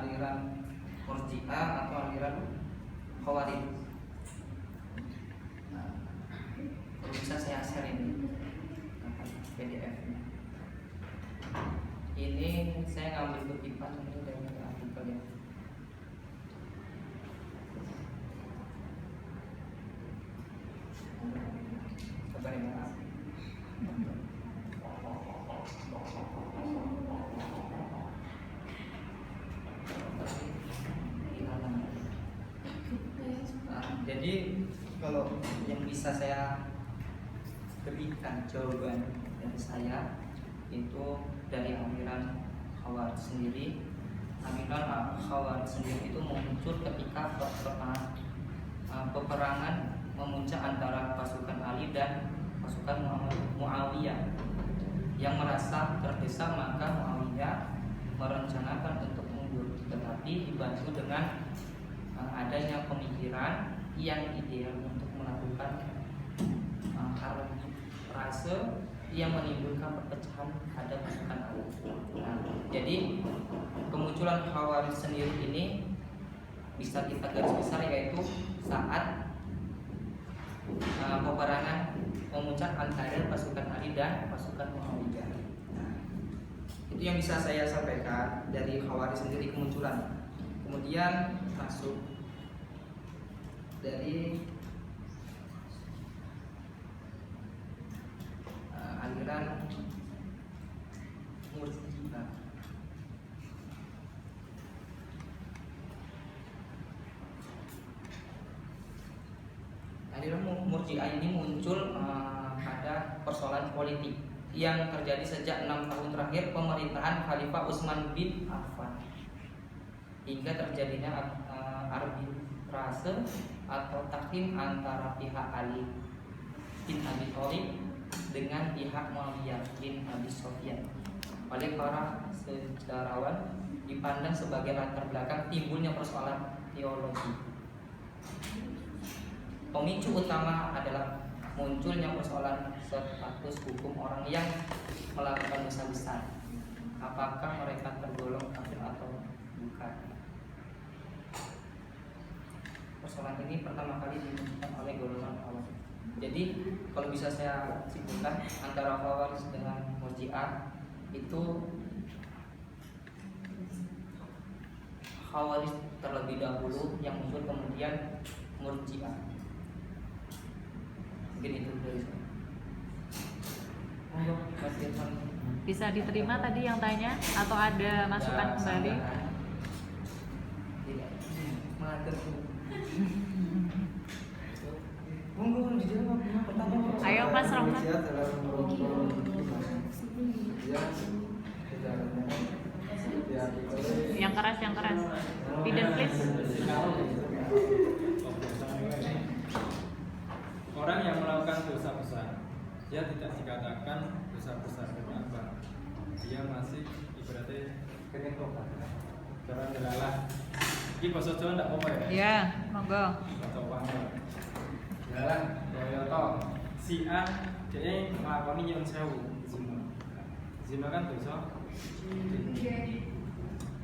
aliran Murji'ah atau aliran Khawarij. Nah, kalau bisa saya share ini PDF-nya. Ini saya ngambil kutipan ini dari artikel ya. Coba ini maaf. Jadi kalau yang bisa saya berikan jawaban dari saya itu dari aliran Khawarij sendiri. Aliran Khawarij sendiri itu muncul ketika peperangan memuncak antara pasukan Ali dan pasukan Muawiyah yang merasa terdesak, maka Muawiyah merencanakan untuk mundur, tetapi dibantu dengan adanya pemikiran yang ideal untuk melakukan arbitrase yang menimbulkan perpecahan pada pasukan Ali. Nah, jadi kemunculan Khawarij sendiri ini bisa kita garis besar yaitu saat peperangan memuncak antara pasukan Ali dan pasukan Muawiyah. Nah, itu yang bisa saya sampaikan dari Khawarij sendiri kemunculan. Kemudian masuk dari aliran Murji'ah. Aliran Murji'ah ini muncul pada persoalan politik yang terjadi sejak 6 tahun terakhir pemerintahan Khalifah Utsman bin Affan hingga terjadinya arbitrase atau tahkim antara pihak Ali bin Abi Thalib dengan pihak Muawiyah bin Abi Sufyan. Oleh para sejarawan dipandang sebagai latar belakang timbulnya persoalan teologi. Pemicu utama adalah munculnya persoalan status hukum orang yang melakukan dosa besar. Apakah mereka tergolong kafir atau bukan? Persoalan ini pertama kali dimunculkan oleh golongan Khawarij. Jadi kalau bisa saya simpulkan, antara Khawarij dengan Murji'ah itu Khawarij terlebih dahulu yang muncul, kemudian Murji'ah. Mungkin itu dari saya. Bisa diterima tadi yang tanya atau ada masukan kembali? Tidak. Mengatur. Monggo dijawab pertanyaan. Ayo Mas Roman. Yang keras, yang keras. Pidon please. Orang yang melakukan dosa besar, dia tidak dikatakan dosa besar. Kenapa? Dia masih ibaratnya kena tobat. Cara delalah. Ini bahasa Jawa tidak apa ya? Ya, monggo. Bahasa Jawa. Jalan, ya toh. Si A dia melakukan yang sewu zina. Zina kan dosa.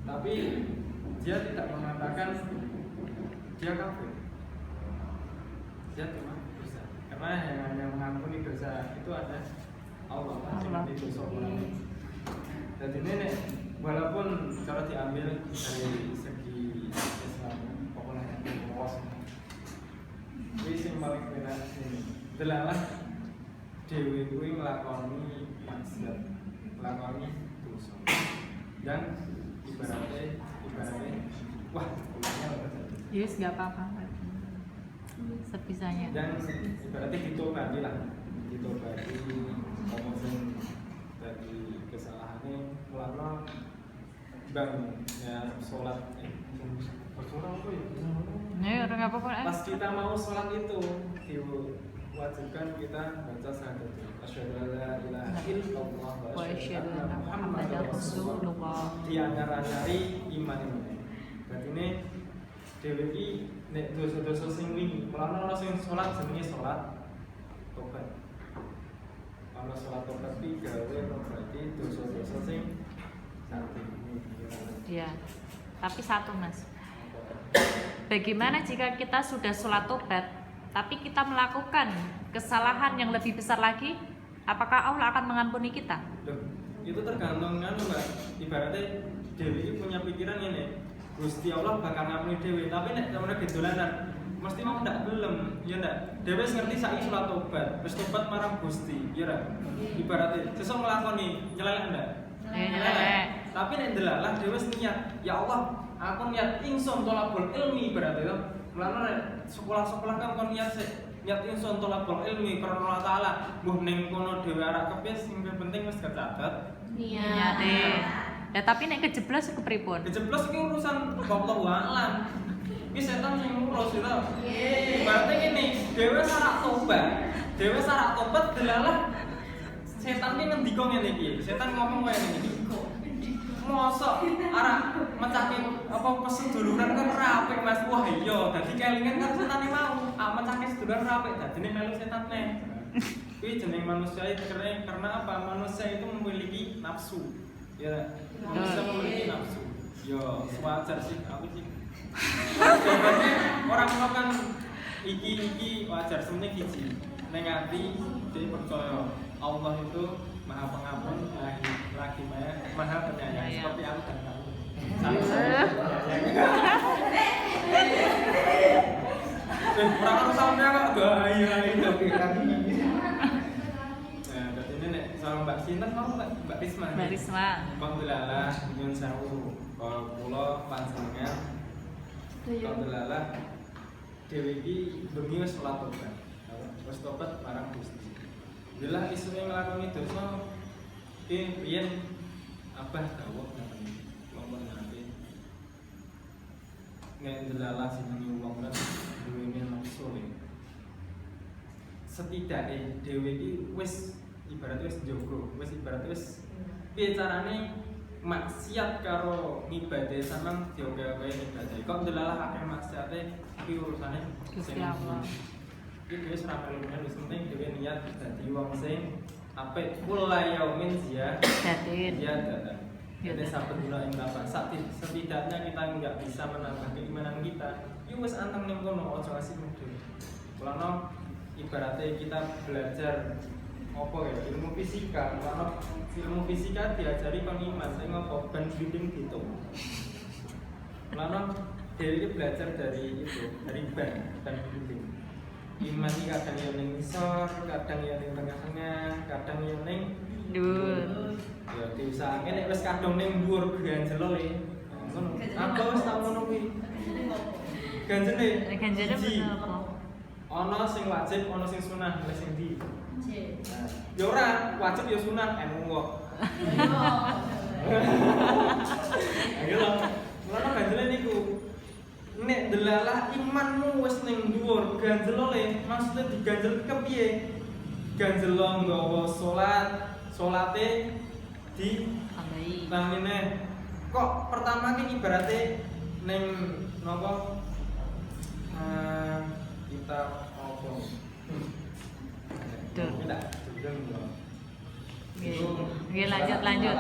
Tapi dia tidak mengatakan dia kafir. Dia cuma dosa. Karena yang hanya mengampuni dosa itu ada Allah. Jadi dosa orang. Jadi ini walaupun cara diambil dari segi Islam, pokoknya yang luas. Ini yang paling benar ini adalah dewi kuwi nglakoni maksiat, nglakoni dosa. Dan ibaratnya wah, Yes, nggak apa-apa. Sepisahnya. dan ibaratnya ditobati lah, ditobati ngomongin dari kesalahannya melakon bang ya sholat sholat apa ya? Ya, udah nggak apa-apa. Pas kita mau sholat itu diwajibkan kita baca syahadat asyhadu an la ilaha illallah wa asyhadu anna muhammadar rasulullah. Di antara dari iman ini. Berarti ini dhewe iki nek dosa-dosa sing wingi, mulane ana sing sholat jenenge sholat tobat. Ana sholat tobat iki gawe berarti dosa-dosa sing saat ini. Iya. Tapi satu Mas, bagaimana jika kita sudah sholat tobat, tapi kita melakukan kesalahan yang lebih besar lagi, apakah Allah akan mengampuni kita? Loh, itu tergantung kan Mbak. Ibaratnya Dewi itu punya pikiran ini, Gusti Allah bakal ngampuni Dewi, tapi nek sampeyan gedolanan mesti mau ndak belum, ya ndak. Dewi ngerti saiki sholat tobat, terus tobat marang Gusti, ya ndak. Ibaratnya sesuk nglakoni nyelelek ndak? Nyelelek. Tapi nek delalah Dewi niat, ya Allah, aku niat ingsun tolabul ilmi berarti itu. Mulane sekolah-sekolah kan kon niat niat ingsun tolabul ilmi karena Allah Taala. Mbuh ning kono dhewe arek kepes sing penting wis kecatet. Niate. Ya tapi nek kejeblos kepripun? Kejeblos iki urusan wallahu a'lam. Iki setan sing ngurus itu. Berarti ngene, dhewe sarak tobat delalah setan ki ngendika ngene iki. Setan ngomong kaya ngene iki. Mosok arek mecahke apa peseduluran kan rapik Mas. Wah iya, dadi kelingan kan setane mau. Mecahke seduluran rapik, dadine melu setan neh. Kuwi jeneng manusia itu karena apa? Manusia itu memiliki nafsu. Ya, manusia memiliki nafsu. Yo, wajar sih aku sih. Orang kan iki wajar sebenarnya hiji. Ning ati dia percaya Allah itu Maha Pengampun, lagi Maha Penyayang seperti aku dan kamu. Orang harus sampai kok bahaya itu. Nah, berarti ini nek sama Mbak Sinten mau Mbak Risma. Mbak Risma. Alhamdulillah, nyuwun sewu. Kalau kula panjenengan alhamdulillah dhewe iki bengi wis sholat tobat. Wis tobat marang Gusti. Alhamdulillah isuke nglakoni dosa iki biyen abah dawuh ngaten. Ngomong nate. Nek delalah jenenge wong kan duwe nafsu. Setidaknya dhewe iki wis ibaratnya wis njogo, wis ibaratnya wis piye carane maksiat karo ngibadahi sampean dioke-oke ngibadahi. Kok delalah akeh maksiate iki urusane Gusti Allah. Iki wis ra melu wis penting dhewe niat dadi wong sing apik kula yaumin Datin. datang. Jadi sampai dulu yang dapat setidaknya kita nggak bisa menambah keimanan kita. Yuk wis anteng ning kono aja asik mudhe. Kulano ibaratnya kita belajar apa ya ilmu fisika. Kulano ilmu fisika diajari kon iman sing apa ban building gitu. Kulano dhewe belajar dari itu, dari ban building. Iman iki kadang yo ning isor, kadang yo ning tengah-tengah, kadang yo ning Dul. ya diusahake nek wis kadung ning dhuwur ganjel le. Ngono. Apa wis tak ngono kuwi. Ganjele. Ganjele bener apa? Ana sing wajib, ana sing sunah, lha sing ndi? Ya ora, wajib ya sunah, emu kok. Ayo lho. Ngono ganjele niku. Nek delalah imanmu wis ning dhuwur, ganjel le, maksudnya diganjel kepiye? Ganjel nggawa salate di Tambahi. namine kok pertama ki ibaratnya ning napa kita apa tidak Oke, lanjut.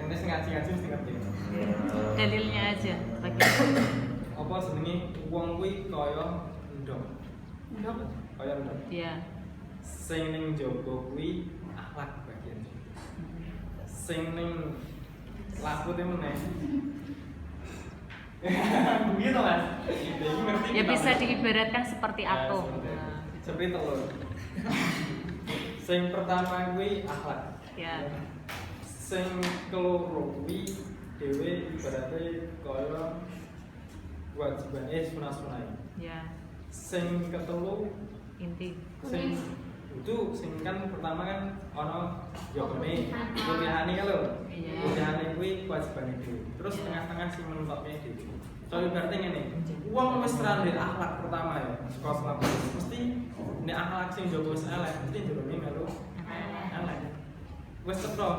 ini ngaji mesti ngerti Dalilnya aja. apa jenenge wong kuwi kaya ndok kaya ndok Iya. sing ning jaba kuwi akhlak bagian sing ning lakune meneh begitu Mas Ya bisa diibaratkan seperti atom. seperti telur sing pertama kuwi akhlak Ya. sing keloro kuwi dhewe ibaratnya kaya kewajiban sunah-sunah Ya. sing ketelu Inti. sing itu sing kan pertama kan ono yokone kuliahane kan lho Iya. kuliahane kuwi kewajibane dhewe terus tengah-tengah sing menutupnya dhewe soalnya berarti ngene wong wis randir akhlak pertama ya sekolah selama mesti nek akhlak sing njogo wis elek mesti durunge melu elek wis cetha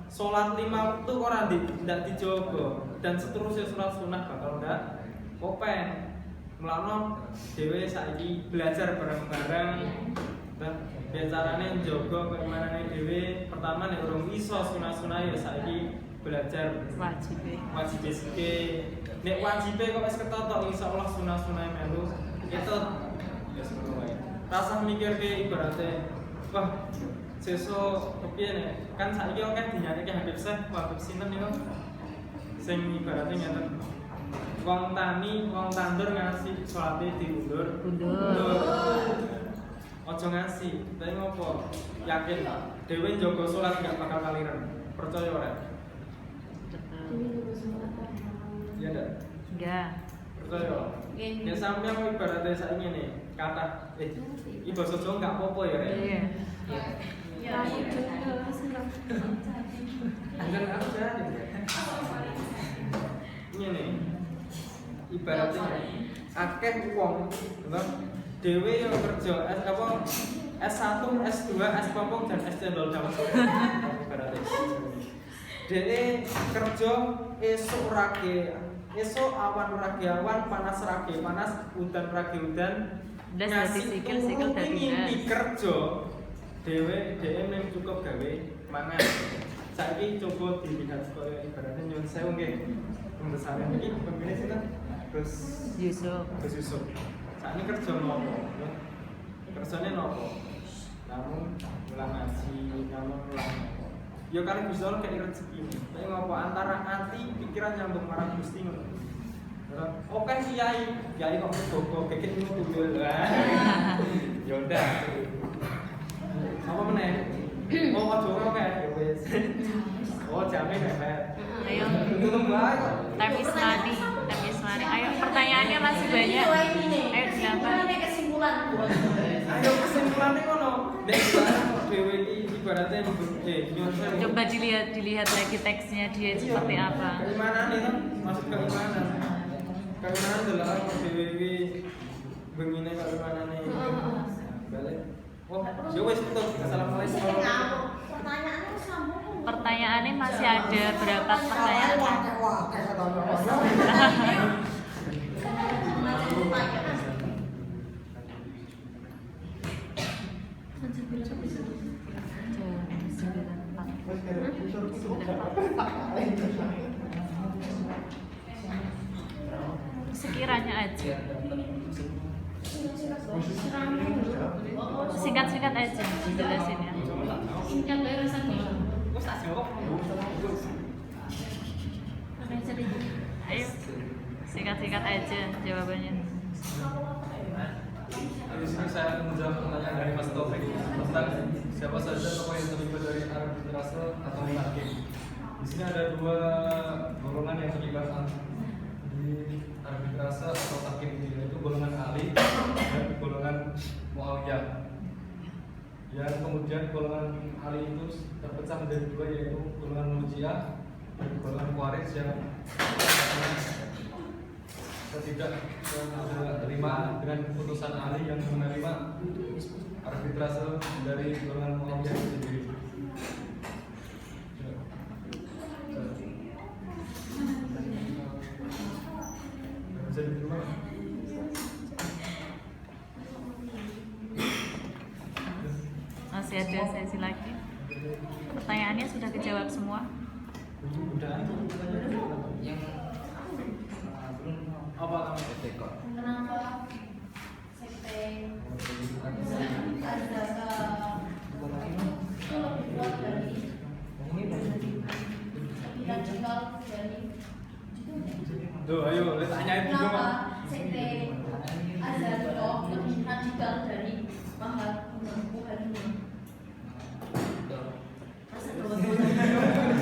salat 5 waktu ora ndak dijogo dan seterusnya salat sunah bakal ndak kopen mulane dhewe saiki belajar bareng-bareng dan biar carane njogo keimanane dhewe pertama nek urung iso sunah-sunah ya saiki belajar Wajib. wajib iki nek wajib kok wis ketotok insyaallah sunah-sunah melu itu ya semono wae rasah mikirke ibarate wah sesuk kepiye nek kan saiki akeh dinyateke Habib Syekh Habib sinten niku sing ibarate ngeten wong tani wong tandur ngasih salate diundur aja ngasih tapi ngopo yakin dhewe njaga salat gak bakal kaliran percaya ora iya ndak Enggak. percaya ya sampeyan kok ibaratnya saiki ngene kata iki basa Jawa gak apa-apa ya rek Iya. Ya, bukan aku jadi ngene ibaratnya akeh wong ngono dhewe yang kerja S1, S2, S popong dan S cendol dawet ibaratnya dhewe kerja esuk rage esuk awan rage awan panas rage panas udan rage udan Das ngasih dadi sikil dadi ngimpi das. kerja dhewe ning cukup gawe mangan saiki coba dilihat koyo ibaratnya nyuwun sewu nggih pembesaran iki pemilih sinten Gus Yusuf. Gus Yusuf saiki kerja nopo kerjane nopo namun ulang ngaji namun ulang nopo ya kali Gusti Allah kayak rezeki tapi ngopo antara hati pikiran nyambung marang Gusti ngono oke kiai kok gogo kekit ngono tunggu ya udah apa meneh oh aja ngono kae ya wis oh jamin mepet Ayo. tutup bae kok Time is money. Ayo, pertanyaannya masih banyak. Ayo dilakukan. ayo kesimpulannya ngono nek dhewe iki ibaratnya nyuwun sewu Coba dilihat lagi teksnya dia seperti apa. keimanan itu maksud keimanan adalah dhewe iki bengine keimanane balik oh ya wis tutup assalamualaikum Pertanyaannya masih ada berapa pertanyaan? Sekiranya aja. Singkat-singkat aja jelasin ya. Ayo, singkat-singkat aja jawabannya. Di sini saya akan menjawab pertanyaan dari Mas Taufik tentang siapa saja tokoh yang terlibat dari arbitrase atau hakim. Di sini ada dua golongan yang terlibat di arbitrase atau hakim ini, yaitu golongan Ali dan golongan Muawiyah. Yang kemudian golongan Ali itu terpecah menjadi dua, yaitu golongan Murji'ah dan golongan Khawarij yang tidak terima dengan keputusan Ali yang menerima arbitrase dari golongan Muawiyah itu sendiri. Bisa diterima? Masih ada sesi lagi. Pertanyaannya sudah kejawab semua. udah yang apa namanya Kenapa sekte Azaka itu lebih kuat dari radikal dari tuh ayo tanyain juga kenapa Pak. sekte Azaka lebih radikal dari Muhammadiyah?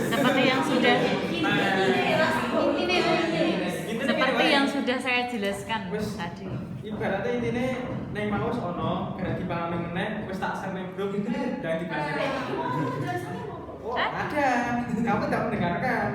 Seperti yang sudah Seperti yang sudah saya jelaskan tadi. ibaratnya intinya neng mau ono kena dipahami meneh wis tak share neng grup dan dipelajari. Oh, ada. Kamu tak mendengarkan.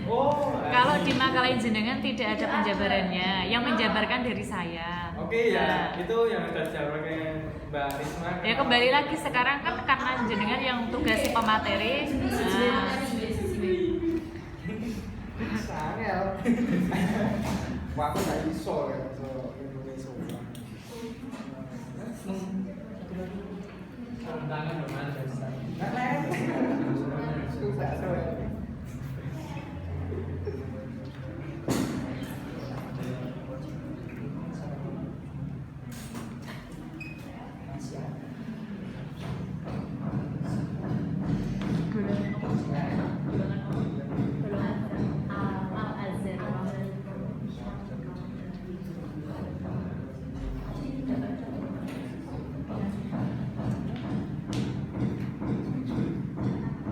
Oh. Kalau di makalah jenengan tidak ada penjabarannya, yang menjabarkan dari saya. Oke ya, Nah, itu yang sudah dijabarkan Mbak Risma. ya kembali lagi sekarang kan karena jenengan yang tugasi pemateri. Nah, Sangel. Waktu tak iso ya, so Indonesia. tangan dong ada. Susah soalnya.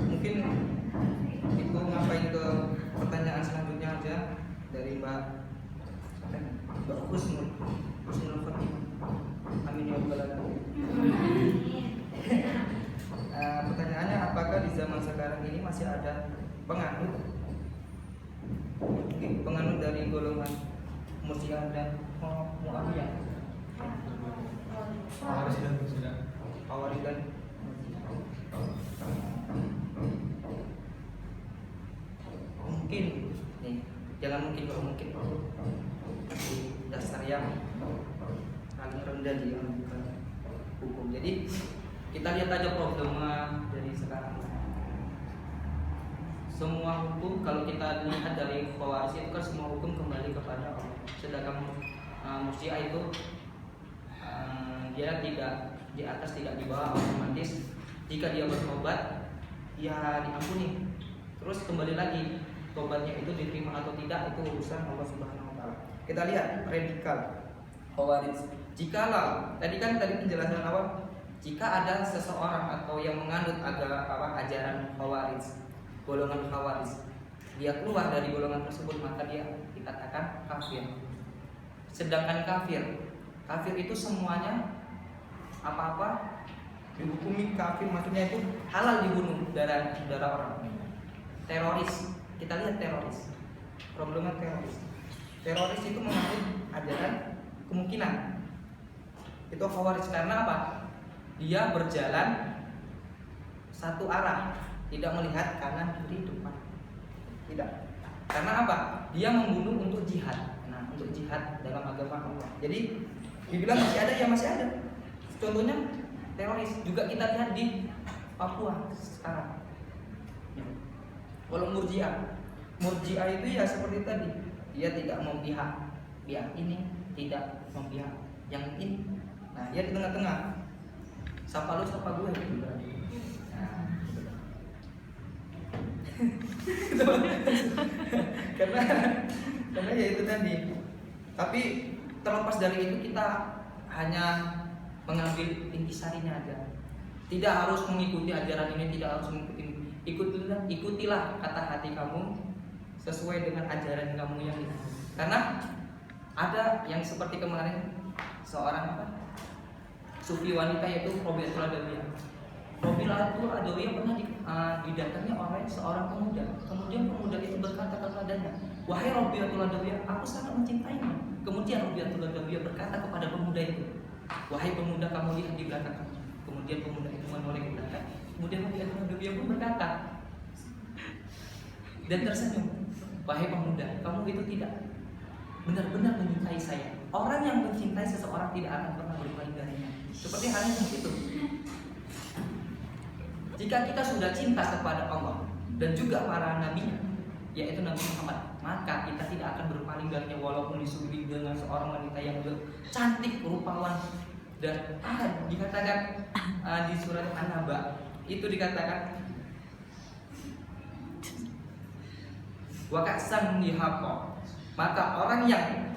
Mungkin itu ngapain ke pertanyaan selanjutnya aja dari Mbak Husnul Fatimah. Amin ya rabbal alamin. Pertanyaannya, apakah di zaman sekarang ini masih ada penganut dari golongan Murji'ah dan Mu'awiyah? Khawarij dan mungkin nih, jangan mungkin, kalau mungkin di dasar yang paling rendah di hukum. Jadi kita lihat aja problema dari sekarang. Semua hukum kalau kita lihat dari Khawarij itu kan semua hukum kembali kepada Allah. Sedangkan Murji'ah itu dia tidak di atas, tidak di bawah, otomatis jika dia bertobat ya diampuni. Terus kembali lagi tobatnya itu diterima atau tidak itu urusan Allah Subhanahu wa taala. Kita lihat radikal Khawarij. Jikalau tadi penjelasan awal, jika ada seseorang atau yang menganut ajaran Khawarij, golongan Khawarij, dia keluar dari golongan tersebut, maka dia dikatakan kafir. Sedangkan kafir itu semuanya apa-apa dihukumi kafir, maksudnya itu halal dibunuh darah orang. Teroris, kita lihat teroris, problema teroris itu menganut ajaran kemungkinan itu Khawarij. Karena apa? Dia berjalan satu arah, tidak melihat kanan kiri depan, tidak. Karena apa? Dia membunuh untuk jihad. Nah, untuk jihad dalam agama Allah. Jadi dibilang masih ada, ya masih ada. Contohnya teroris juga kita lihat di Papua sekarang. Kalau Murji'ah itu ya seperti tadi, dia tidak memihak pihak ini, tidak memihak yang ini. Nah, dia di tengah-tengah. Sapa lu, sapa gue gitu. Nah, karena ya itu tadi. Tapi terlepas dari itu, kita hanya mengambil intisarinya aja. Tidak harus mengikuti ajaran ini, tidak harus mengikuti. Ikutilah kata hati kamu sesuai dengan ajaran kamu yang ini. Karena ada yang seperti kemarin seorang sufi wanita, yaitu Robiatul Adawiyah. Robiatul Adawiyah pernah didatangi oleh seorang pemuda. Kemudian pemuda itu berkata kepadanya, "Wahai Robiatul Adawiyah, aku sangat mencintaimu." Kemudian Robiatul Adawiyah berkata kepada pemuda itu, "Wahai pemuda, kamu lihat di belakang." Kemudian pemuda itu menoleh ke belakang. Kemudian Robiatul Adawiyah pun berkata dan tersenyum, "Wahai pemuda, kamu itu tidak benar-benar mencintai saya. Orang yang mencintai seseorang tidak akan pernah berpaling darinya." Seperti halnya begitu. Jika kita sudah cinta kepada Allah dan juga para nabinya, yaitu Nabi Muhammad, maka kita tidak akan berpaling darinya walaupun disuguhi dengan seorang wanita yang cantik, rupawan. Dan dikatakan di surat An-Naba itu dikatakan, wa ka'san dihaqa, maka orang yang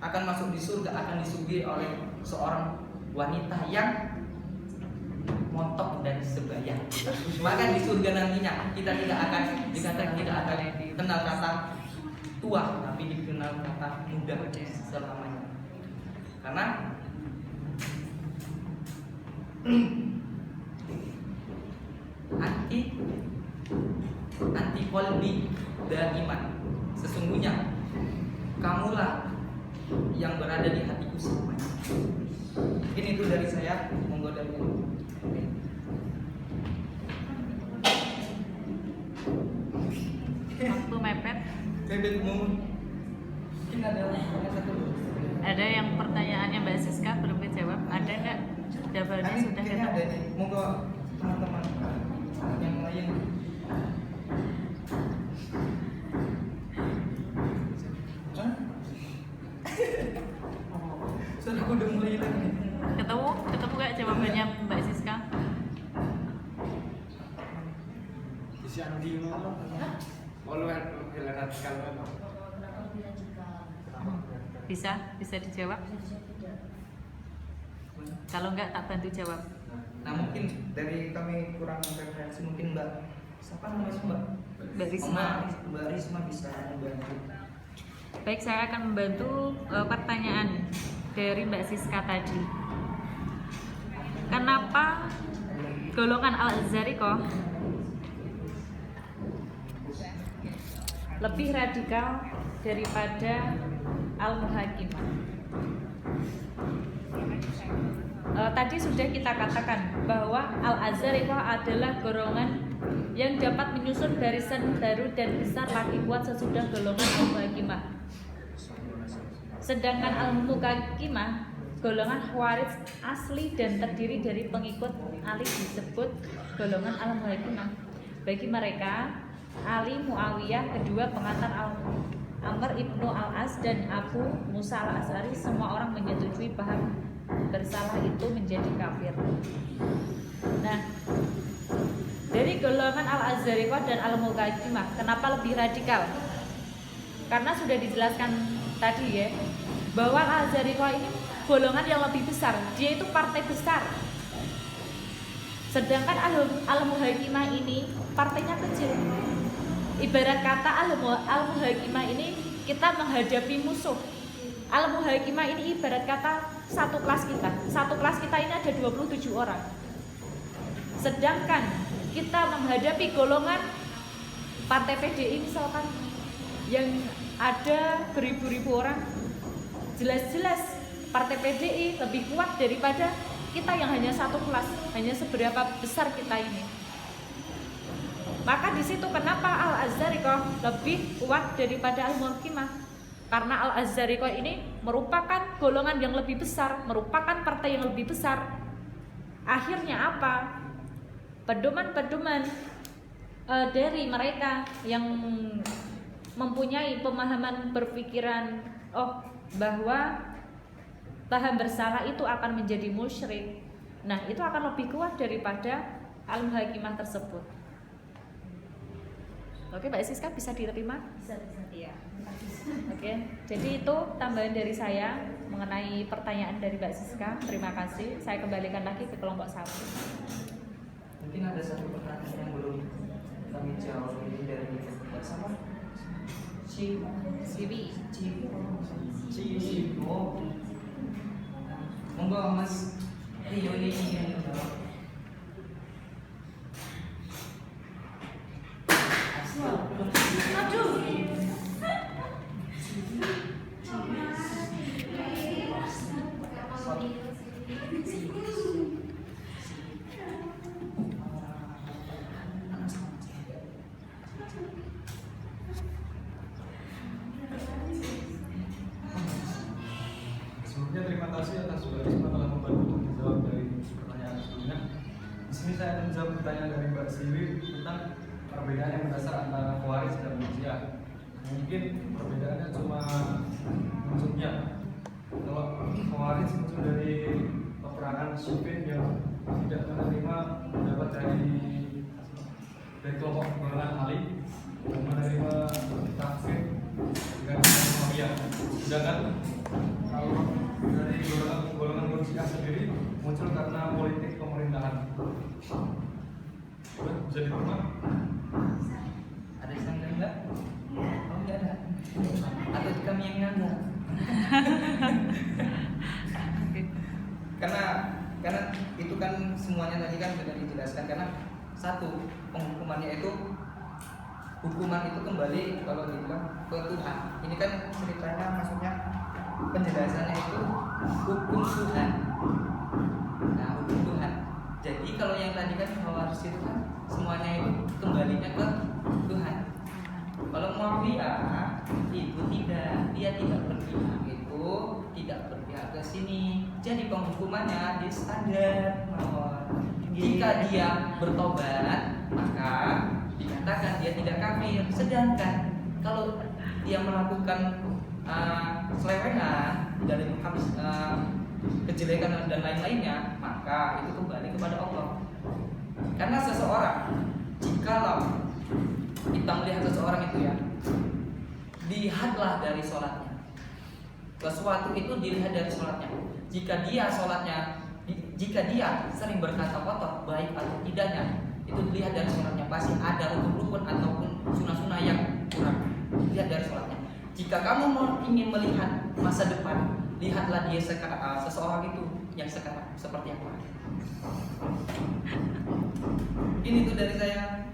akan masuk di surga akan disuguhi oleh seorang wanita yang montok dan sebaya. Maka di surga nantinya kita tidak akan kenal kata tua, tapi dikenal kata muda selamanya. Karena anti qalbi dan iman, sesungguhnya kamulah yang berada di hatiku selamanya. Mungkin itu dari saya, monggo dari Waktu mepet. Mungkin ada satu. Ada yang pertanyaannya Mbak Siska belum dijawab, ada enggak? Jawabannya Nanti sudah kayaknya ada ketemu. nih. Moga teman-teman yang lain. Hah? Soalnya aku udah mulai hilang nih. Ketemu gak jawabannya Mbak Siska? Isi Andi ngono. Oh lu radikal apa? Bisa dijawab? Kalau enggak tak bantu jawab. Nah mungkin dari kami kurang referensi, mungkin Mbak siapa namanya Mbak? Mbak Risma. Mbak Risma bisa membantu. Baik, saya akan membantu pertanyaan dari Mbak Siska tadi. Kenapa golongan Al-Azhari kok lebih radikal daripada Al-Muhakimah? Tadi sudah kita katakan bahwa Al-Azhari adalah golongan yang dapat menyusun barisan baru dan besar lagi kuat sesudah golongan Al-Muhakimah. Sedangkan Al-Muhakimah golongan Khawarij asli dan terdiri dari pengikut Ali disebut golongan Al-Muhakimah. Bagi mereka, Ali Muawiyah, kedua pengantar Amr ibnu Al-As dan Abu Musa Al-Asy'ari, semua orang menyetujui paham bersalah itu menjadi kafir. Nah, dari golongan Al-Azhari dan Al-Muhakimah, kenapa lebih radikal? Karena sudah dijelaskan tadi ya, bahwa Al-Azhari ini golongan yang lebih besar, dia itu partai besar. Sedangkan Al-Muhakimah ini partainya kecil. Ibarat kata Al-Muhakimah ini kita menghadapi musuh. Al-Muhakimah ini ibarat kata satu kelas kita. Satu kelas kita ini ada 27 orang. Sedangkan kita menghadapi golongan partai PDI misalkan yang ada beribu-ribu orang, jelas-jelas partai PDI lebih kuat daripada kita yang hanya satu kelas, hanya seberapa besar kita ini. Maka di situ kenapa Al-Azhari lebih kuat daripada Al-Muhakimah? Karena Al-Azhari ini merupakan golongan yang lebih besar, merupakan partai yang lebih besar. Akhirnya apa? Pedoman-pedoman dari mereka yang mempunyai pemahaman berpikiran bahwa paham bersalah itu akan menjadi musyrik. Nah, itu akan lebih kuat daripada Al-Muhakimah tersebut. Oke, Mbak Siska bisa diterima? Bisa. Iya. Oke, jadi itu tambahan dari saya mengenai pertanyaan dari Mbak Siska. Terima kasih. Saya kembalikan lagi ke kelompok 1. Mungkin ada satu pertanyaan yang belum kami jawab, ini dari Mbak siapa? Ciwi. Oh. Monggo Mas Rio ini yang menjawab. Aduh. Sebelumnya terima kasih atas Mbak Risma telah membantu menjawab dari pertanyaan sebelumnya. Di sini saya akan menjawab pertanyaan dari Mbak Siwi tentang perbedaan yang mendasar antara Khawarij dan Murji'ah. Mungkin perbedaannya cuma munculnya. Kalau Khawarij muncul dari peperangan Siffin yang tidak menerima pendapat dari kelompok golongan Ali, yang menerima takfir dengan Muawiyah. Sedangkan kalau dari golongan Murji'ah sendiri muncul karena politik pemerintahan. Bisa diterima? Ada yang enggak? Oh enggak ada. Atau kami yang enggak? Karena itu kan semuanya tadi kan sudah dijelaskan. Karena satu, penghukumannya itu, hukuman itu kembali kalau dibilang ke Tuhan. Ini kan ceritanya, maksudnya penjelasannya itu hukum Tuhan. Nah, hukum Tuhan. Jadi kalau yang tadi kan Khawarij itu kan semuanya itu kembalinya ke Tuhan. Kalau Muawiyah itu tidak, dia tidak berpihak, itu tidak berpihak ke sini. Jadi penghukumannya di standar mawon. Jika dia bertobat, maka dikatakan dia tidak kafir. Sedangkan kalau dia melakukan selewengan dari habis kejelekan dan lain-lainnya, maka itu kembali kepada Allah. Karena seseorang, jikalau kita melihat seseorang itu ya, lihatlah dari sholatnya. Sesuatu itu dilihat dari sholatnya. Jika dia sering berkata kotor, baik atau tidaknya, itu dilihat dari sholatnya. Pasti ada rukun-rukun ataupun sunnah-sunnah yang kurang. Lihat dari sholatnya. Jika kamu ingin melihat masa depan, lihatlah dia seseorang itu yang sekarang seperti apa. Ini tuh dari saya.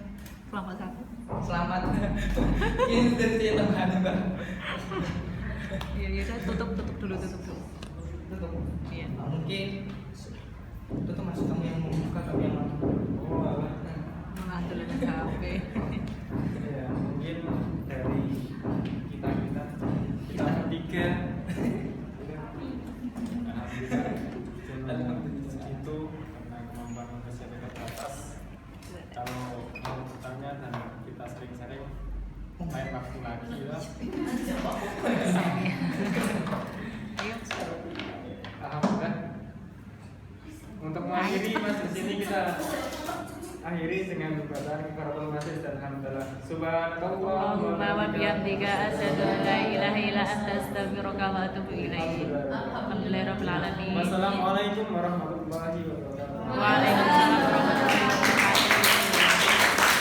Selamat. Ini dari saya tambahan Mbak. Iya, udah tutup dulu. Tutup. Iya. Mungkin itu tuh masuk kamu yang membuka atau yang mana? Oh, alah. Mengatur dengan HP. Ya, mungkin dari kita bertiga alhamdulillah itu karena kemampuan manusia terbatas. Kalau mau bertanya dan kita sering-sering lain waktu lagi ya. Ayo. Alhamdulillah. Untuk mengakhiri mas di sini kita akhiri dengan bacaan kafaratul majlis dan hamdalah. Allahumma wa bihamdika asyhadu an la ilaha illa anta astaghfiruka wa atubu ilaik. Alhamdulillahirabbil alamin. Wassalamualaikum warahmatullahi wabarakatuh. Waalaikumsalam warahmatullahi wabarakatuh.